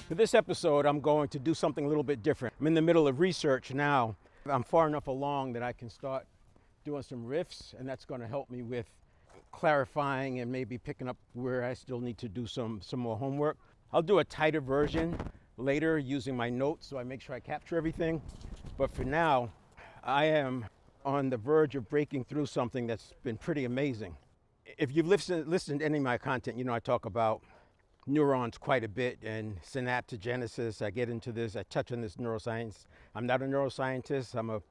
For this episode, I'm going to do something a little bit different. I'm in the middle of research now. I'm far enough along that I can start doing some riffs, and that's going to help me with clarifying and maybe picking up where I still need to do some more homework. I'll do a tighter version later using my notes so I make sure I capture everything. But for now, I am on the verge of breaking through something that's been pretty amazing. If you've listened to any of my content, you know I talk about neurons quite a bit and synaptogenesis. I get into this, I touch on this neuroscience. I'm not a neuroscientist, I'm a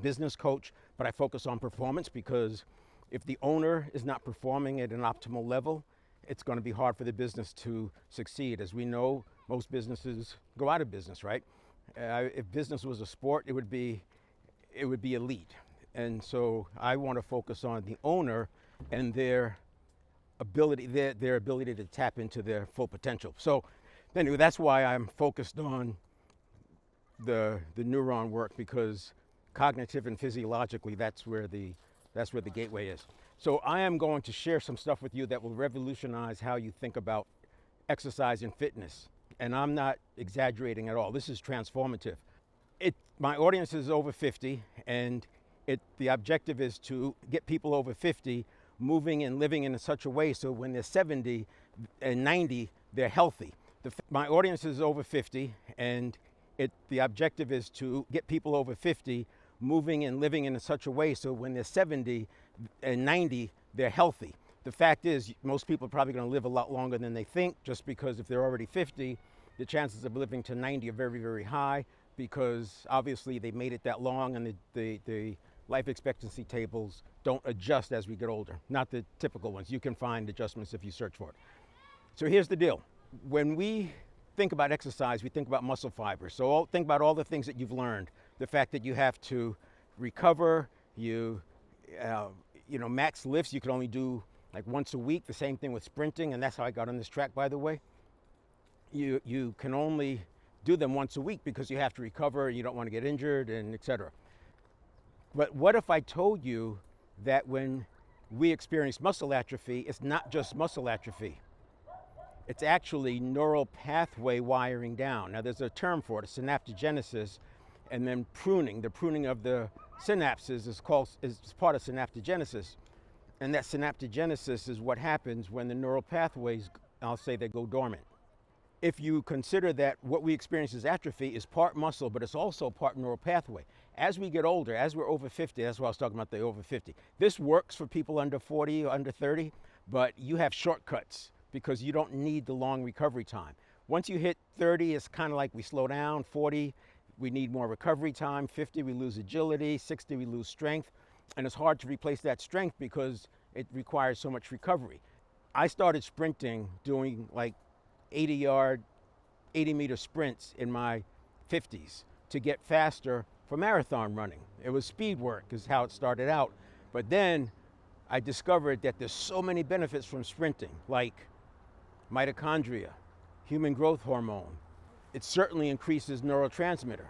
business coach, but I focus on performance because if the owner is not performing at an optimal level, it's going to be hard for the business to succeed. As we know, most businesses go out of business, right? If business was a sport, it would be elite. And so I want to focus on the owner and their ability to tap into their full potential. So anyway, that's why I'm focused on the neuron work, because cognitive and physiologically, that's where the gateway is. So I am going to share some stuff with you that will revolutionize how you think about exercise and fitness. And I'm not exaggerating at all. This is transformative. My audience is over 50, and the objective is to get people over 50 moving and living in such a way so when they're 70 and 90, they're healthy. My audience is over 50, and the objective is to get people over 50 moving and living in such a way so when they're 70 and 90, they're healthy. The fact is, most people are probably going to live a lot longer than they think, just because if they're already 50, the chances of living to 90 are very, very high, because obviously they made it that long, and the life expectancy tables don't adjust as we get older. Not the typical ones. You can find adjustments if you search for it. So here's the deal. When we think about exercise, we think about muscle fibers. So think about all the things that you've learned. The fact that you have to recover, max lifts you can only do like once a week. The same thing with sprinting, and that's how I got on this track, by the way. You can only do them once a week because you have to recover, you don't want to get injured, and etc. But what if I told you that when we experience muscle atrophy, it's not just muscle atrophy. It's actually neural pathway wiring down. Now there's a term for it, synaptogenesis, and then pruning. The pruning of the synapses is part of synaptogenesis. And that synaptogenesis is what happens when the neural pathways, I'll say, they go dormant. If you consider that what we experience as atrophy is part muscle, but it's also part neural pathway. As we get older, as we're over 50, that's why I was talking about the over 50. This works for people under 40 or under 30, but you have shortcuts because you don't need the long recovery time. Once you hit 30, it's kind of like we slow down. 40, we need more recovery time. 50, we lose agility. 60, we lose strength. And it's hard to replace that strength because it requires so much recovery. I started sprinting, doing like 80-meter sprints in my 50s to get faster for marathon running. It was speed work is how it started out. But then I discovered that there's so many benefits from sprinting, like mitochondria, human growth hormone. It certainly increases neurotransmitter.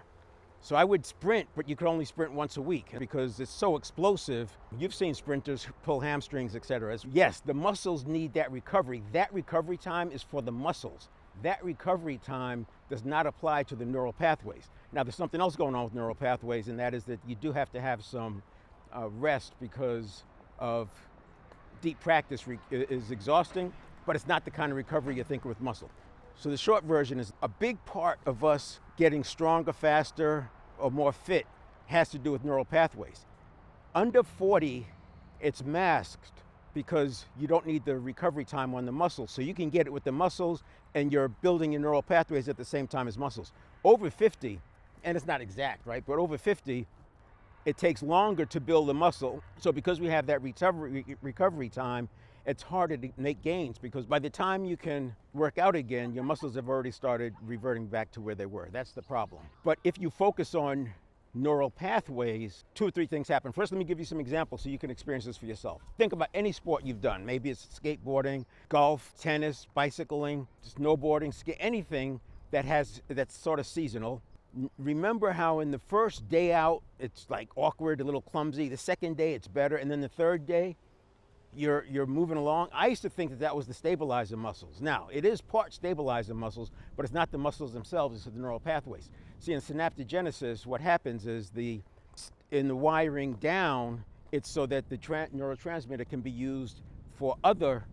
So I would sprint, but you could only sprint once a week because it's so explosive. You've seen sprinters pull hamstrings, etc. Yes, the muscles need that recovery. That recovery time is for the muscles. That recovery time does not apply to the neural pathways. Now, there's something else going on with neural pathways, and that is that you do have to have some rest because of deep practice is exhausting, but it's not the kind of recovery you think with muscle. So the short version is a big part of us getting stronger, faster, or more fit has to do with neural pathways. Under 40, it's masked because you don't need the recovery time on the muscles. So you can get it with the muscles and you're building your neural pathways at the same time as muscles. Over 50, and it's not exact, right? But over 50, it takes longer to build the muscle. So because we have that recovery time, it's harder to make gains because by the time you can work out again, your muscles have already started reverting back to where they were. That's the problem. But if you focus on neural pathways, 2 or 3 things happen. First, let me give you some examples so you can experience this for yourself. Think about any sport you've done. Maybe it's skateboarding, golf, tennis, bicycling, snowboarding, anything that's sort of seasonal. Remember how in the first day out, it's like awkward, a little clumsy. The second day, it's better. And then the third day, you're moving along. I used to think that that was the stabilizer muscles. Now, it is part stabilizer muscles, but it's not the muscles themselves, it's the neural pathways. See, in synaptogenesis, what happens is in the wiring down, it's so that the neurotransmitter can be used for other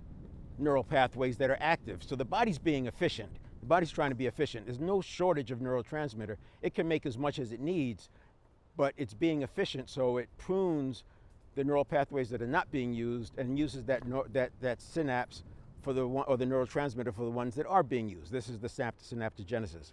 neural pathways that are active. So the body's being efficient. The body's trying to be efficient. There's no shortage of neurotransmitter. It can make as much as it needs, but it's being efficient, so it prunes the neural pathways that are not being used and uses that synapse for the one, or the neurotransmitter for the ones that are being used. This is the synaptogenesis.